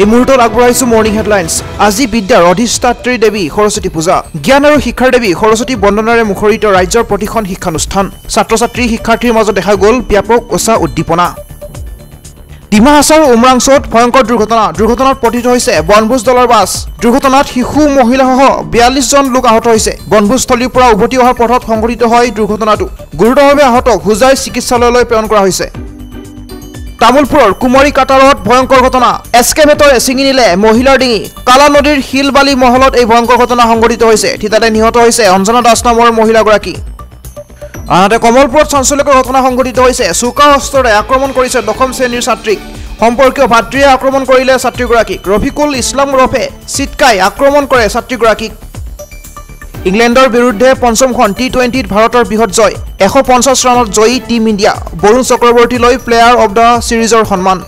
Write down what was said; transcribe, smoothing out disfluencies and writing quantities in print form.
এই মুহূৰ্তত আগবঢ়াইছো মৰ্নিং হেডলাইন্স। আজি বিদ্যাৰ অধিষ্ঠাত্ৰী দেৱী সৰস্বতী পূজা। জ্ঞান আৰু শিক্ষাৰ দেৱী সৰস্বতী বন্দনাৰে মুখৰিত ৰাজ্যৰ প্ৰতিখন শিক্ষানুষ্ঠান। ছাত্ৰ ছাত্ৰী শিক্ষাৰ্থীৰ মাজত দেখা গ'ল ব্যাপক উৎসাহ উদ্দীপনা। ডিমা হাছাৰ উমৰাংচত ভয়ংকৰ দুৰ্ঘটনাত পতিত হৈছে বনভোজ দলৰ বাছ। দুৰ্ঘটনাত শিশু মহিলাসহ 42 জন লোক আহত হৈছে। বনভোজস্থলীৰ পৰা উভতি অহাৰ পথত সংঘটিত হয় দুৰ্ঘটনাটো। গুৰুতৰভাৱে আহতক হুজাই চিকিৎসালয়লৈ প্ৰেৰণ কৰা হৈছে। তামুলপুৰৰ কুমাৰী কাটাৰত ভয়ংকৰ ঘটনা। এস্কেভেটৰে ছিঙি নিলে মহিলাৰ ডিঙি। কালা নদীৰ শিল বালি মহলত এই ভয়ংকৰ ঘটনা সংঘটিত হৈছে। থিতাতে নিহত হৈছে অঞ্জনা দাস নামৰ মহিলাগৰাকী। আনহাতে কমলপুৰত চাঞ্চল্যকৰ ঘটনা সংঘটিত হৈছে। চোকা অস্ত্ৰৰে আক্ৰমণ কৰিছে 10ম শ্ৰেণীৰ ছাত্ৰীক। সম্পৰ্কীয় ভাতৃয়ে আক্ৰমণ কৰিলে ছাত্ৰীগৰাকীক। ৰফিকুল ইছলাম ওৰফে চিটকাই আক্ৰমণ কৰে ছাত্ৰীগৰাকীক। ইংলেণ্ডৰ বিৰুদ্ধে পঞ্চমখন টি20ত ভাৰতৰ বৃহৎ জয়। 150 ৰানত জয়ী টীম ইণ্ডিয়া। বৰুণ চক্ৰৱৰ্তীলৈ প্লেয়াৰ অৱ দ্য ছিৰিজৰ সন্মান।